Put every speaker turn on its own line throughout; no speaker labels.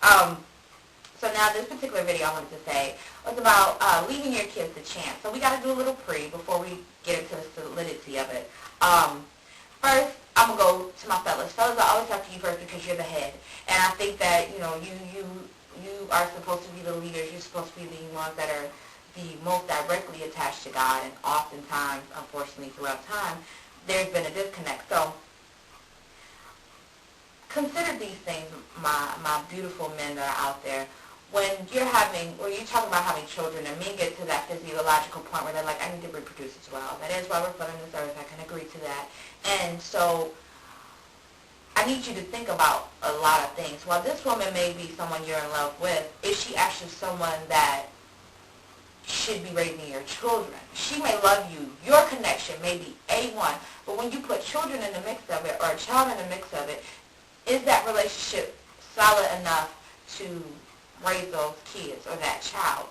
So now this particular video I wanted to say was about leaving your kids a chance. So we got to do a little before we get into the solidity of it. First, I'm going to go to my fellas. Fellas, I always talk to you first because you're the head. And I think that, you are supposed to be the leaders. You're supposed to be the ones that are the most directly attached to God. And oftentimes, unfortunately, throughout time, there's been a disconnect. So consider these things, my beautiful men that are out there. When you're talking about having children, and men get to that physiological point where they're like, I need to reproduce as well. That is why we're put on this earth. I can agree to that. And so I need you to think about a lot of things. While this woman may be someone you're in love with, is she actually someone that should be raising your children? She may love you. Your connection may be A1. But when you put children in the mix of it, or a child in the mix of it, is that relationship solid enough to raise those kids or that child?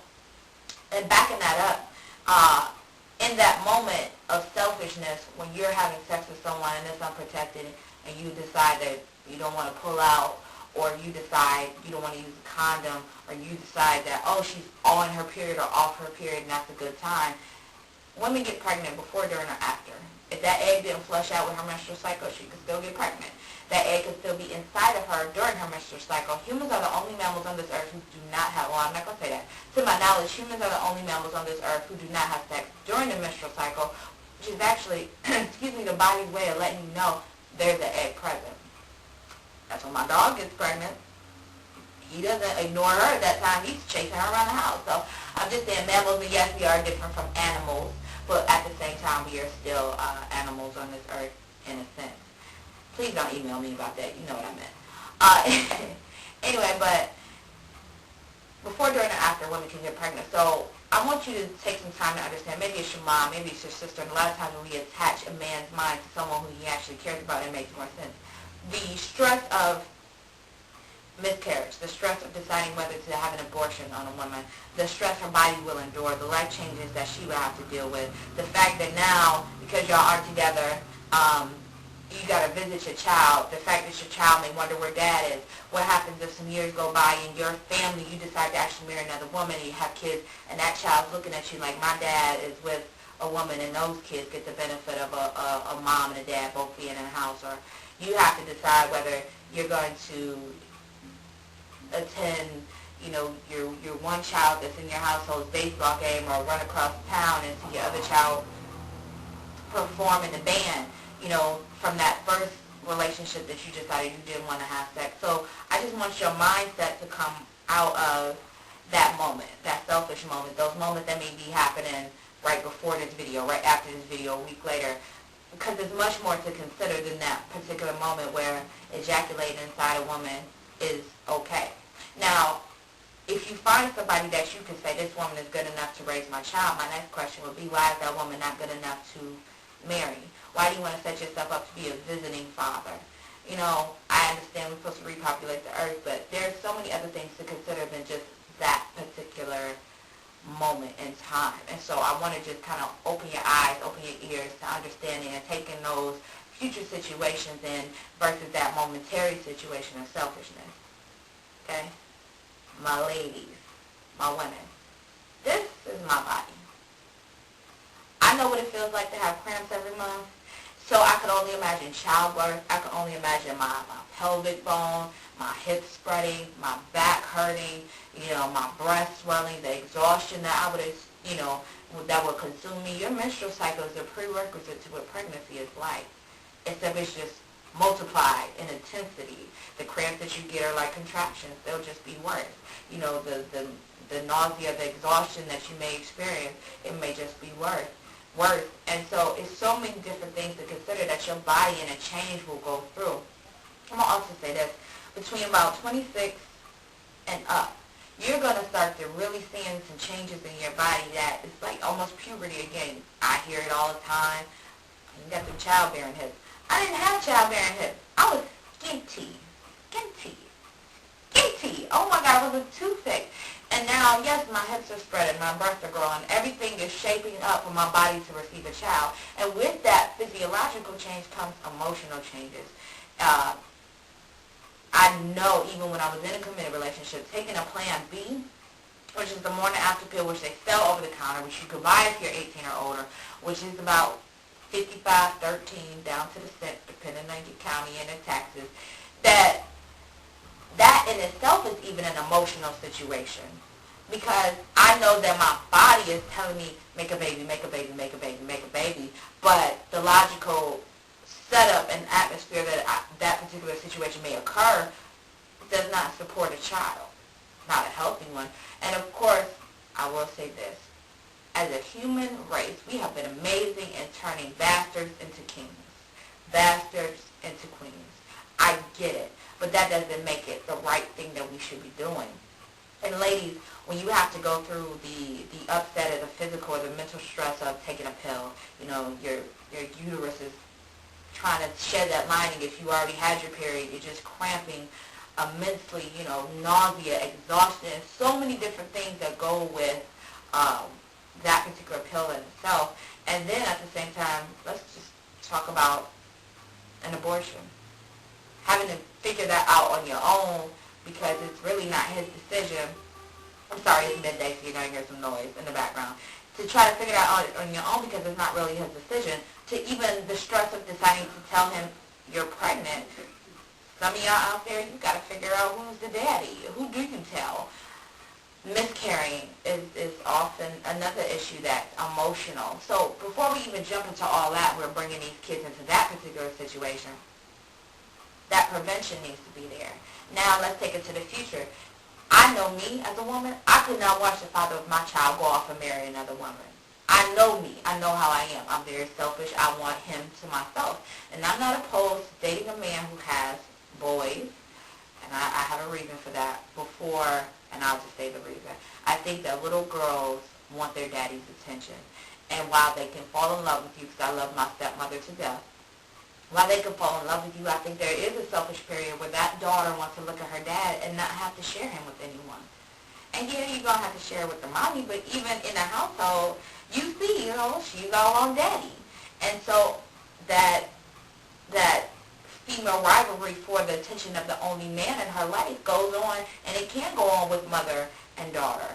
And backing that up, in that moment of selfishness, when you're having sex with someone and it's unprotected, and you decide that you don't want to pull out, or you decide you don't want to use a condom, or you decide that, oh, she's on her period or off her period and that's a good time. Women get pregnant before, during, or after. If that egg didn't flush out with her menstrual cycle, she could still get pregnant. That egg could still be inside of her during her menstrual cycle. Humans are the only mammals on this earth who do not have, well, I'm not going to say that. To my knowledge, humans are the only mammals on this earth who do not have sex during the menstrual cycle, which is actually, the body's way of letting you know there's an egg present. That's when my dog gets pregnant. He doesn't ignore her at that time. He's chasing her around the house. So I'm just saying mammals, and yes, we are different from animals, but at the same time, we are still animals on this earth in a sense. Please don't email me about that. You know what I meant. Anyway, but before, during, and after, women can get pregnant. So I want you to take some time to understand. Maybe it's your mom, maybe it's your sister. And a lot of times when we attach a man's mind to someone who he actually cares about, it makes more sense. The stress of miscarriage, the stress of deciding whether to have an abortion on a woman, the stress her body will endure, the life changes that she will have to deal with, the fact that now, because y'all aren't together, you got to visit your child, the fact that your child may wonder where dad is, what happens if some years go by and your family, you decide to actually marry another woman and you have kids, and that child's looking at you like, my dad is with a woman, and those kids get the benefit of a mom and a dad both being in the house. Or you have to decide whether you're going to attend, your one child that's in your household's baseball game, or run across town and see your other child perform in the band, from that first relationship that you decided you didn't want to have sex. So I just want your mindset to come out of that moment, that selfish moment, those moments that may be happening right before this video, right after this video, a week later, because there's much more to consider than that particular moment where ejaculating inside a woman is okay. Now, if you find somebody that you can say, this woman is good enough to raise my child, my next question would be, why is that woman not good enough to marry? Why do you want to set yourself up to be a visiting father? I understand we're supposed to repopulate the earth, but there's so many other things to consider than just that particular moment in time. And so I want to just kind of open your eyes, open your ears to understanding and taking those future situations in versus that momentary situation of selfishness. Okay? My ladies, my women, this is my body. I know what it feels like to have cramps every month. So I could only imagine childbirth. I could only imagine my pelvic bone, my hips spreading, my back hurting, my breast swelling, the exhaustion that I would, that would consume me. Your menstrual cycle is a prerequisite to what pregnancy is like. Except it's just multiplied in intensity. The cramps that you get are like contractions. They'll just be worse. The nausea, the exhaustion that you may experience, it may just be worse. And so it's so many different things to consider that your body and a change will go through. I'm going to also say this. Between about 26 and up, you're going to start to really seeing some changes in your body that it's like almost puberty again. I hear it all the time. You got some childbearing hips. I didn't have childbearing hips. I was skinty. Oh my God, I was too thick. And now, yes, my hips are spreading, my breasts are growing. Everything is shaping up for my body to receive a child. And with that physiological change comes emotional changes. I I know even when I was in a committed relationship, taking a Plan B, which is the morning after pill, which they sell over the counter, which you could buy if you're 18 or older, which is about 55.13 down to the cent, depending on your county and the taxes, that in itself is even an emotional situation. Because I know that my body is telling me, make a baby, make a baby, make a baby, make a baby, but the logical setup and atmosphere that that particular situation may occur does not support a child, not a healthy one. And of course, I will say this, as a human race, we have been amazing in turning bastards into kings, bastards into queens. I get it, but that doesn't make it the right thing that we should be doing. And ladies, when you have to go through the upset of the physical or the mental stress of taking a pill, your uterus is trying to shed that lining. If you already had your period, you're just cramping immensely, nausea, exhaustion, so many different things that go with that particular pill in itself. And then at the same time, let's just talk about an abortion. Having to figure that out on your own because it's really not his decision. I'm sorry, it's midday, so you're going to hear some noise in the background. To try to figure that out on your own because it's not really his decision. To even the stress of deciding to tell him you're pregnant. Some of y'all out there, you got to figure out who's the daddy. Who do you tell? Miscarrying is often another issue that's emotional. So before we even jump into all that, we're bringing these kids into that particular situation. That prevention needs to be there. Now let's take it to the future. I know me as a woman, I could not watch the father of my child go off and marry another woman. I know me. I know how I am. I'm very selfish. I want him to myself. And I'm not opposed to dating a man who has boys, and I have a reason for that before, and I'll just say the reason. I think that little girls want their daddy's attention. And while they can fall in love with you, because I love my stepmother to death, while they can fall in love with you, I think there is a selfish period where that daughter wants to look at her dad and not have to share him with anyone. And yeah, you're going to have to share with the mommy, but even in a household, you see, she's all on daddy. And so that female rivalry for the attention of the only man in her life goes on, and it can go on with mother and daughter.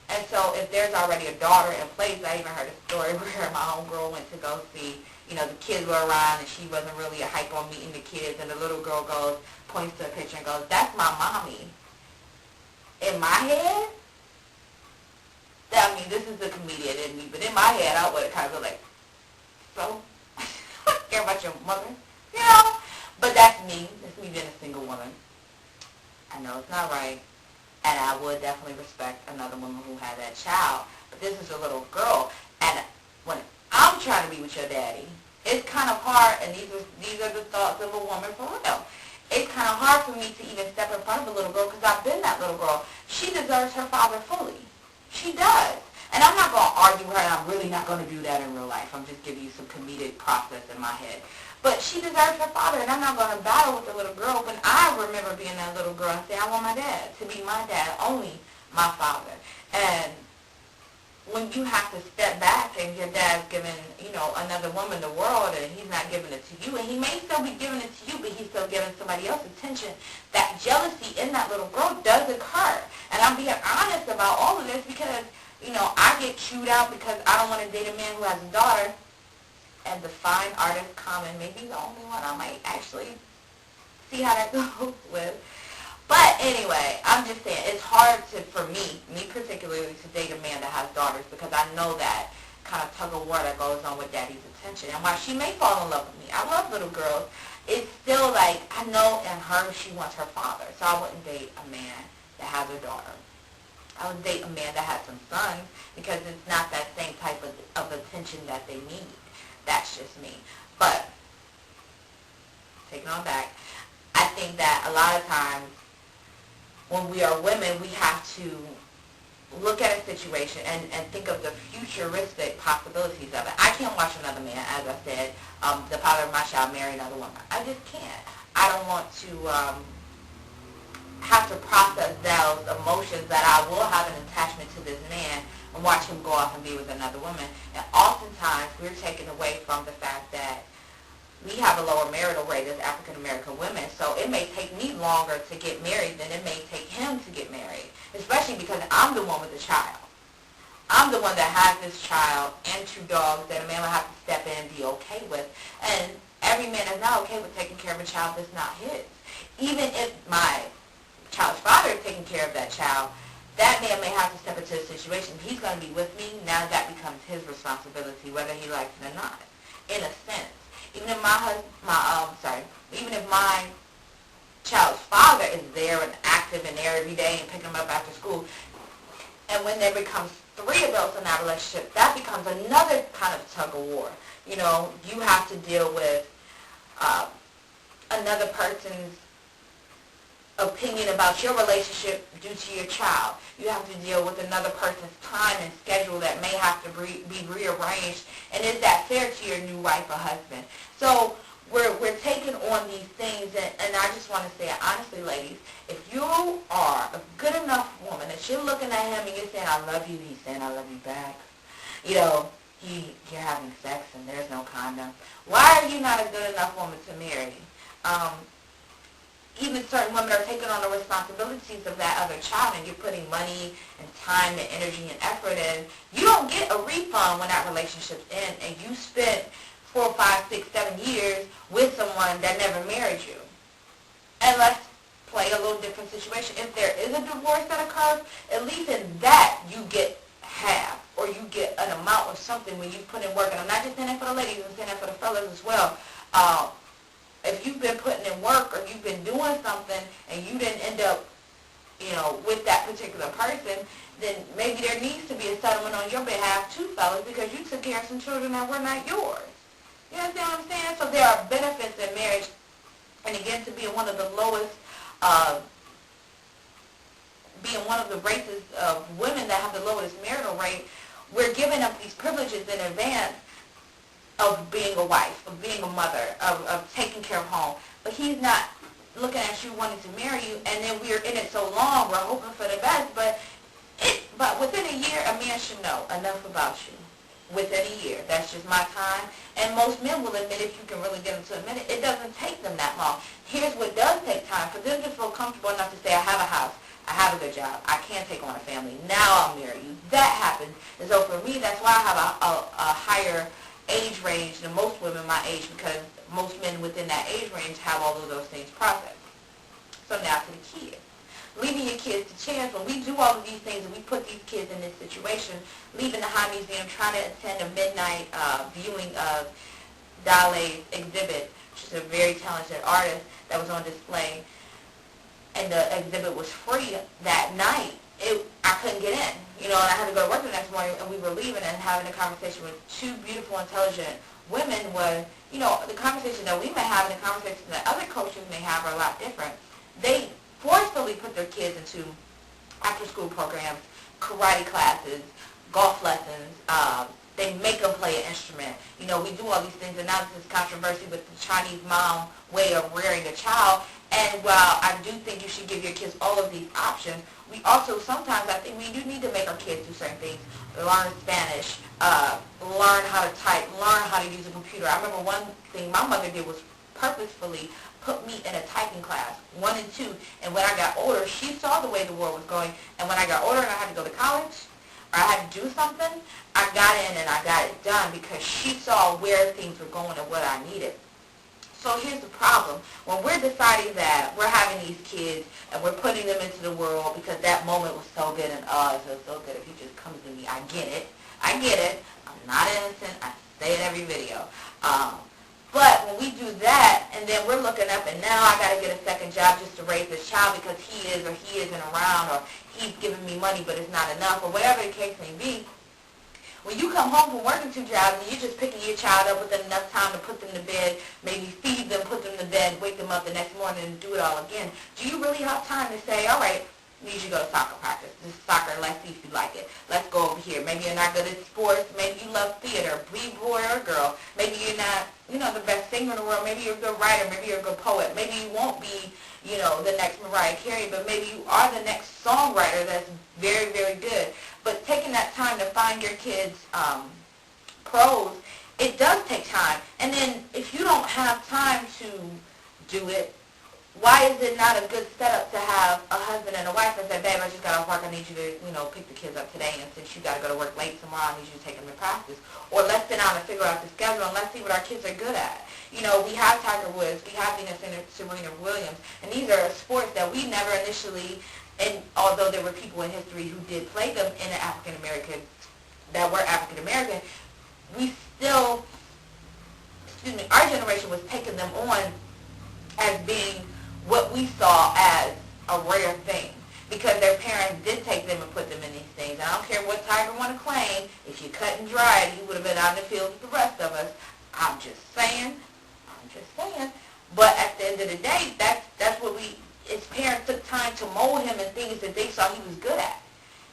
And so if there's already a daughter in place, I even heard a story where my homegirl went to go see, the kids were around and she wasn't really a hype on meeting the kids, and the little girl points to a picture and goes, "That's my mommy." In my head, this is the comedian in me, but in my head, I would have kind of been like, so? Care about your mother? But that's me. That's me being a single woman. I know it's not right, and I would definitely respect another woman who had that child, but this is a little girl, and when I'm trying to be with your daddy, it's kind of hard, and these are the thoughts of a woman for real. It's kind of hard for me to even step in front of a little girl because I've been that little girl. She deserves her father fully. She does. And I'm not going to argue with her, and I'm really not going to do that in real life. I'm just giving you some comedic process in my head. But she deserves her father, and I'm not going to battle with the little girl. When I remember being that little girl and say, I want my dad to be my dad, only my father. And when you have to step back and your dad's giving, another woman the world and he's not giving it to you, and he may still be giving it to you, but he's still giving somebody else attention, that jealousy in that little girl does occur. And I'm being honest about all of this because, I get chewed out because I don't want to date a man who has a daughter, and the fine artist Common may be the only one I might actually see how that goes with. But anyway, I'm just saying, it's hard for me particularly, to date a man that has daughters because I know that kind of tug of war that goes on with daddy's attention. And while she may fall in love with me, I love little girls, it's still like, I know in her she wants her father. So I wouldn't date a man that has a daughter. I would date a man that has some sons because it's not that same type of attention that they need. That's just me. But, taking on back, I think that a lot of times when we are women, we have to look at a situation and think of the futuristic possibilities of it. I can't watch another man, as I said, the father of my child marry another woman. I just can't. I don't want to have to process those emotions that I will have an attachment to this man and watch him go off and be with another woman. And oftentimes we're taken away from the fact that we have a lower marital rate as African American women, so it may take me longer to get married than it may take him to get married, especially because I'm the one with the child. I'm the one that has this child and 2 dogs that a man will have to step in and be okay with. And every man is not okay with taking care of a child that's not his. Even if my child's father is taking care of that child, that man may have to step into a situation. He's going to be with me. Now that becomes his responsibility, whether he likes it or not, in a sense. Even if even if my child's father is there and active and there every day and picking him up after school, and when there becomes 3 adults in that relationship, that becomes another kind of tug of war. You know, you have to deal with another person's opinion about your relationship due to your child. You have to deal with another person's time and schedule that may have to be rearranged. And is that fair to your new wife or husband? So we're taking on these things, and I just want to say, honestly, ladies, if you are a good enough woman that you're looking at him and you're saying, I love you, he's saying, I love you back, you know, you're having sex and there's no condom, why are you not a good enough woman to marry? Even certain women are taking on the responsibilities of that other child, and you're putting money and time and energy and effort in. You don't get a refund when that relationship's in, and you spent 4, 5, 6, 7 years with someone that never married you. And let's play a little different situation. If there is a divorce that occurs, at least in that you get half, or you get an amount of something when you put in work. And I'm not just saying that for the ladies, I'm saying that for the fellas as well. If you've been putting in work or you've been doing something and you didn't end up, you know, with that particular person, then maybe there needs to be a settlement on your behalf too, fellas, because you took care of some children that were not yours. You understand what I'm saying? So there are benefits in marriage. And again, to be in one of the lowest, being one of the races of women that have the lowest marital rate, we're giving up these privileges in advance of being a wife, of being a mother, of taking care of home. But he's not looking at you wanting to marry you, and then we're in it so long, we're hoping for the best, but within a year, a man should know enough about you. Within a year. That's just my time. And most men will admit, if you can really get them to admit it, it doesn't take them that long. Here's what does take time. For them to feel comfortable enough to say, I have a house, I have a good job, I can take on a family, now I'll marry you. That happens. And so for me, that's why I have a higher age range than most women my age, because most men within that age range have all of those things processed. So now to the kids. Leaving your kids to chance. When we do all of these things and we put these kids in this situation, leaving the High Museum, trying to attend a midnight viewing of Dale's exhibit, which is a very talented artist that was on display, and the exhibit was free that night, I couldn't get in, you know, and I had to go to work the next morning, and we were leaving and having a conversation with 2 beautiful, intelligent women was, you know, the conversation that we may have and the conversation that other coaches may have are a lot different. They forcefully put their kids into after-school programs, karate classes, golf lessons. They make them play an instrument. You know, we do all these things, and now this is controversy with the Chinese mom way of rearing a child. And while I do think you should give your kids all of these options, we also sometimes, I think we do need to make our kids do certain things. Learn Spanish, learn how to type, learn how to use a computer. I remember one thing my mother did was purposefully put me in a typing class, 1 and 2. And when I got older, she saw the way the world was going. And when I got older and I had to go to college, or I had to do something, I got in and I got it done because she saw where things were going and what I needed. So here's the problem. When we're deciding that we're having these kids and we're putting them into the world because that moment was so good and it feels so good if he just comes to me, I get it. I'm not innocent. I say it in every video. But when we do that, and then we're looking up, and now I got to get a second job just to raise this child because he is or he isn't around, or he's giving me money but it's not enough, or whatever the case may be, when you come home from working 2 jobs and you're just picking your child up within enough time to put them to bed, maybe feed them, put them to bed, wake them up the next morning and do it all again, do you really have time to say, all right, you need to go to soccer practice. This is soccer. Let's see if you like it. Let's go over here. Maybe you're not good at sports. Maybe you love theater. Be a boy or a girl. Maybe you're not, the best singer in the world. Maybe you're a good writer. Maybe you're a good poet. Maybe you won't be, the next Mariah Carey, but maybe you are the next songwriter that's very, very good. But taking that time to find your kids' pros it does take time. And then if you don't have time to do it, why is it not a good setup to have a husband and a wife and say, babe, I just got off work, I need you to, pick the kids up today, and since you got to go to work late tomorrow, I need you to take them to practice. Or let's sit down and figure out the schedule, and let's see what our kids are good at. We have Tiger Woods, we have Venus and Serena Williams, and these are sports that we never initially, and although there were people in history who did play them in the African-American, that were African-American, we still, our generation was taking them on as being what we saw as a rare thing, because their parents did take them and put them in these things. And I don't care what Tiger want to claim. If you cut and dried, he would have been out in the field with the rest of us. I'm just saying. But at the end of the day, that's what his parents took time to mold him in things that they saw he was good at.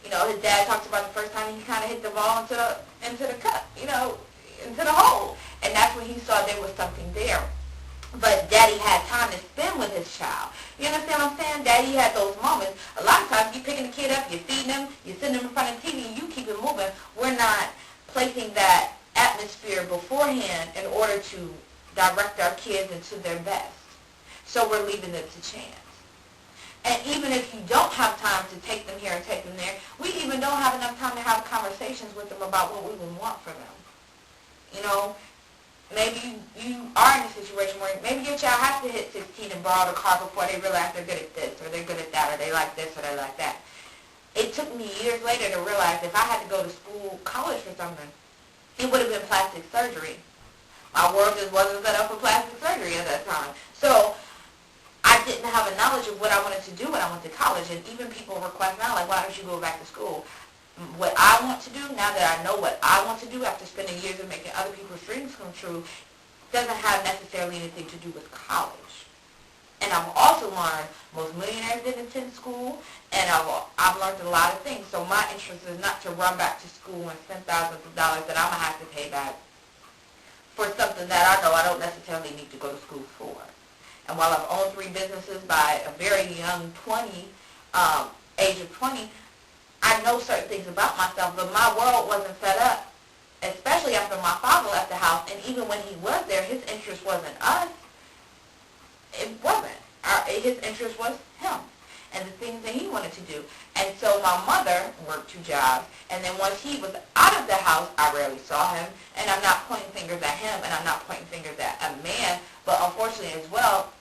His dad talks about the first time he kind of hit the ball into the cup, into the hole. And that's when he saw there was something there. But Daddy had time to spend with his child. You understand what I'm saying? Daddy had those moments. A lot of times you're picking the kid up, you're feeding him, you're sitting him in front of the TV, and you keep it moving. We're not placing that atmosphere beforehand in order to direct our kids into their best. So we're leaving it to chance. And even if you don't have time to take them here and take them there, we even don't have enough time to have conversations with them about what we would want for them. Maybe you are in a situation where maybe your child has to hit 16 and borrow the car before they realize they're good at this, or they're good at that, or they like this, or they like that. It took me years later to realize if I had to go to school, college for something, it would have been plastic surgery. My world just wasn't set up for plastic surgery at that time. So I didn't have a knowledge of what I wanted to do when I went to college, and even people request now, like, why don't you go back to school? What I want to do, now that I know what I want to do after spending years of making other people's dreams come true, doesn't have necessarily anything to do with college. And I've also learned most millionaires didn't attend school, and I've learned a lot of things. So my interest is not to run back to school and spend thousands of dollars that I'm going to have to pay back for something that I know I don't necessarily need to go to school for. And while I've owned 3 businesses by a very young age of 20, I know certain things about myself, but my world wasn't set up, especially after my father left the house. And even when he was there, his interest wasn't us. It wasn't. His interest was him and the things that he wanted to do. And so my mother worked 2 jobs, and then once he was out of the house, I rarely saw him. And I'm not pointing fingers at him, and I'm not pointing fingers at a man, but unfortunately as well,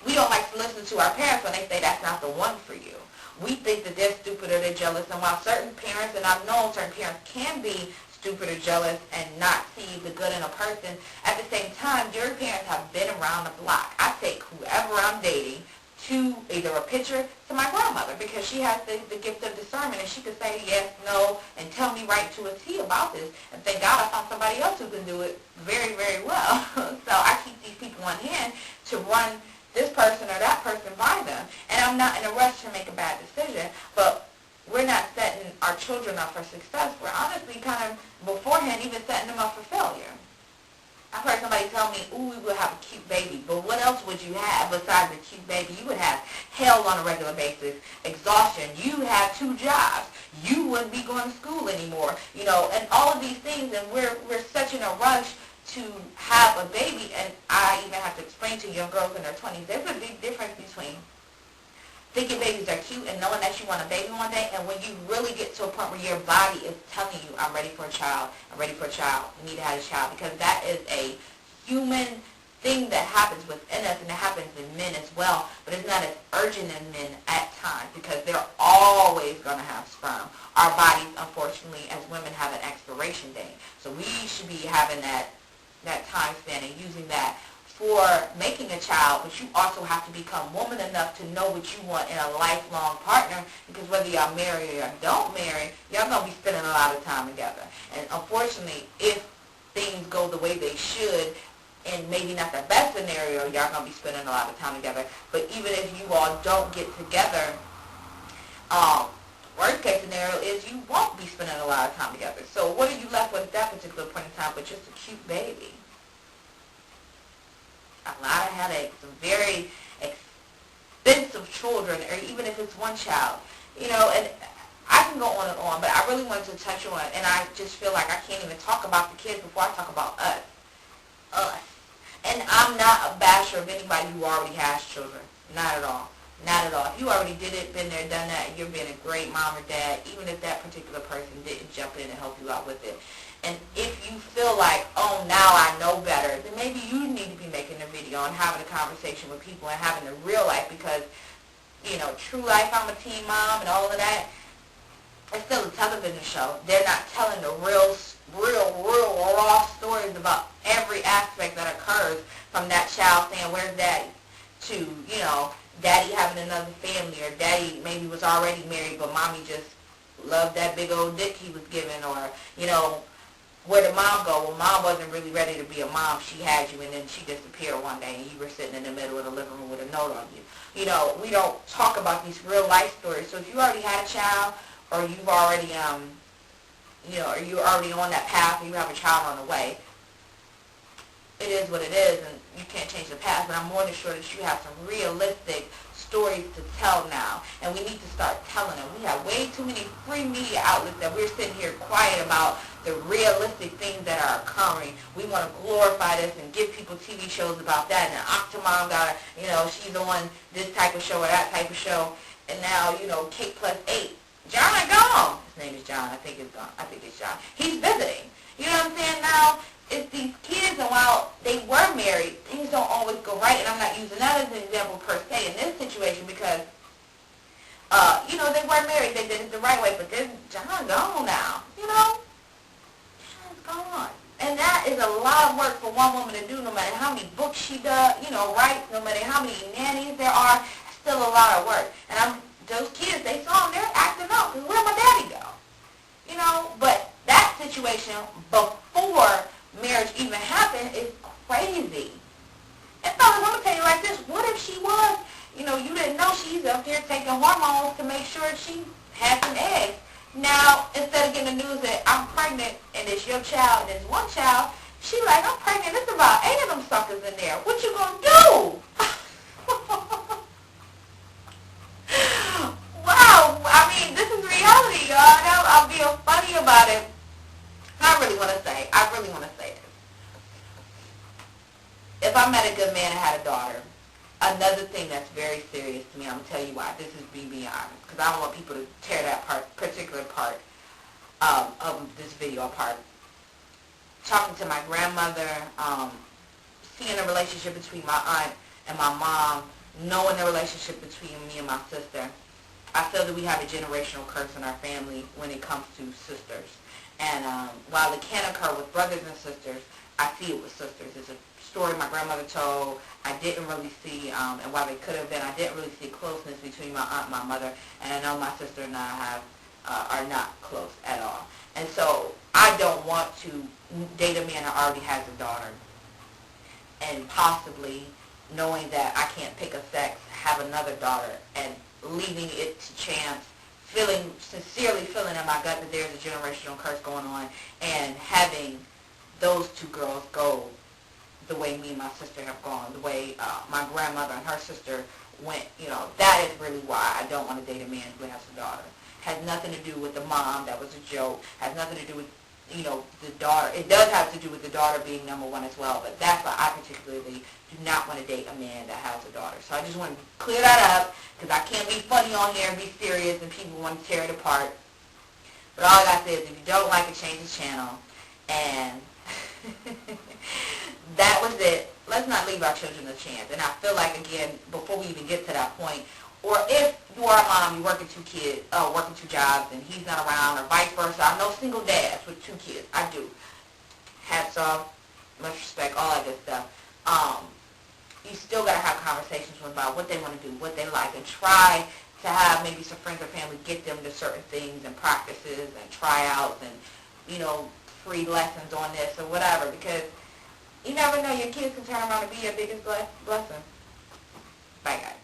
we don't like to listen to our parents when they say that's not the one for you. We think that they're stupid or they're jealous, and while certain parents, and I've known certain parents can be stupid or jealous and not see the good in a person, at the same time, your parents have been around the block. I take whoever I'm dating to either a picture to my grandmother, because she has the gift of discernment, and she can say yes, no, and tell me right to a T about this. And thank God I found somebody else who can do it very, very well. So I keep these people on hand to run this person or that person by them. And I'm not in a rush to make a bad decision, but we're not setting our children up for success. We're honestly kind of beforehand even setting them up for failure. I've heard somebody tell me, ooh, we would have a cute baby, but what else would you have besides a cute baby? You would have hell on a regular basis, exhaustion. You have 2 jobs. You wouldn't be going to school anymore, and all of these things, and we're such in a rush to have a baby, and I even have to explain to young girls in their 20s, there's a big difference between thinking babies are cute and knowing that you want a baby one day, and when you really get to a point where your body is telling you, I'm ready for a child, I'm ready for a child, you need to have a child, because that is a human thing that happens within us, and it happens in men as well, but it's not as urgent in men at times, because they're always going to have sperm. Our bodies, unfortunately, as women, have an expiration date, so we should be having that time span and using that for making a child, but you also have to become woman enough to know what you want in a lifelong partner, because whether y'all marry or don't marry, y'all going to be spending a lot of time together. And unfortunately, if things go the way they should, and maybe not the best scenario, y'all going to be spending a lot of time together. But even if you all don't get together, worst case scenario is you won't be spending a lot of time together. So what are you left with at that particular point in time but just a cute baby? A lot of headaches, some very expensive children, or even if it's one child. And I can go on and on, but I really wanted to touch on, and I just feel like I can't even talk about the kids before I talk about us. Us. And I'm not a basher of anybody who already has children. Not at all. Not at all. If you already did it, been there, done that, you're being a great mom or dad, even if that particular person didn't jump in and help you out with it. And if you feel like, oh, now I know better, then maybe you need to be making a video and having a conversation with people and having a real life, because, you know, True Life, I'm a teen mom and all of that, it's still a television show. They're not telling the real raw stories about every aspect that occurs, from that child saying, where's daddy, to, you know, daddy having another family, or daddy maybe was already married but mommy just loved that big old dick he was given, or, you know, where did mom go? Well, mom wasn't really ready to be a mom. She had you, and then she disappeared one day, and you were sitting in the middle of the living room with a note on you. You know, we don't talk about these real life stories. So if you already had a child, or you've already, you know, or you're already on that path, or you have a child on the way, it is what it is, and you can't change the past. But I'm more than sure that you have some realistic stories to tell now, and we need to start telling them. We have way too many free media outlets that we're sitting here quiet about the realistic things that are occurring. We want to glorify this and give people TV shows about that, and Octomom got, you know, she's on this type of show or that type of show, and now, you know, Cake Plus 8. John gone. His name is John. I think it's gone. I think it's John. He's visiting. You know what I'm saying? Now, it's these kids, and while they were married, things don't always go right, and I'm not using that as an example per se in this situation, because, you know, they were married, they did it the right way, but then John gone now, you know? John's gone. And that is a lot of work for one woman to do, no matter how many books she does, you know, writes, no matter how many nannies there are, it's still a lot of work. And those kids, they saw them, they're acting up, because where'd my daddy go? You know, but that situation before marriage even happened is crazy. And fellas, I'm going to tell you like this, what if she was, you know, you didn't know she's up there taking hormones to make sure she had some eggs. Now, instead of getting the news that I'm pregnant and it's your child and it's one child, she like, I'm pregnant, there's about 8 of them suckers in there. What you going to do? Wow, I mean, this is reality, y'all. I'm being funny about it. I really want to say this. If I met a good man and had a daughter, another thing that's very serious to me, I'm going to tell you why. This is me being honest, because I don't want people to tear that particular part of this video apart. Talking to my grandmother, seeing the relationship between my aunt and my mom, knowing the relationship between me and my sister, I feel that we have a generational curse in our family when it comes to sisters. And while it can occur with brothers and sisters, I see it with sisters. It's a story my grandmother told. I didn't really see, and while they could have been, I didn't really see closeness between my aunt and my mother. And I know my sister and I are not close at all. And so I don't want to date a man that already has a daughter, and possibly knowing that I can't pick a sex, have another daughter, and leaving it to chance, sincerely feeling in my gut that there's a generational curse going on, and having those two girls go the way me and my sister have gone, the way my grandmother and her sister went. You know, that is really why I don't want to date a man who has a daughter. Has nothing to do with the mom, that was a joke. Has nothing to do with, you know, the daughter. It does have to do with the daughter being number one as well, but that's why I particularly do not want to date a man that has a daughter. So I just want to clear that up, because I can't be funny on here and be serious and people want to tear it apart. But all I got to say is, if you don't like it, change the channel. And that was it. Let's not leave our children a chance. And I feel like, again, before we even get to that point, or if you are a mom, you're working two jobs, and he's not around, or vice versa. I know single dads with 2 kids. I do. Hats off, much respect, all that good stuff. You still got to have conversations with them about what they want to do, what they like, and try to have maybe some friends or family get them to certain things and practices and tryouts and, you know, free lessons on this or whatever, because you never know, your kids can turn around and be your biggest blessing. Bye, guys.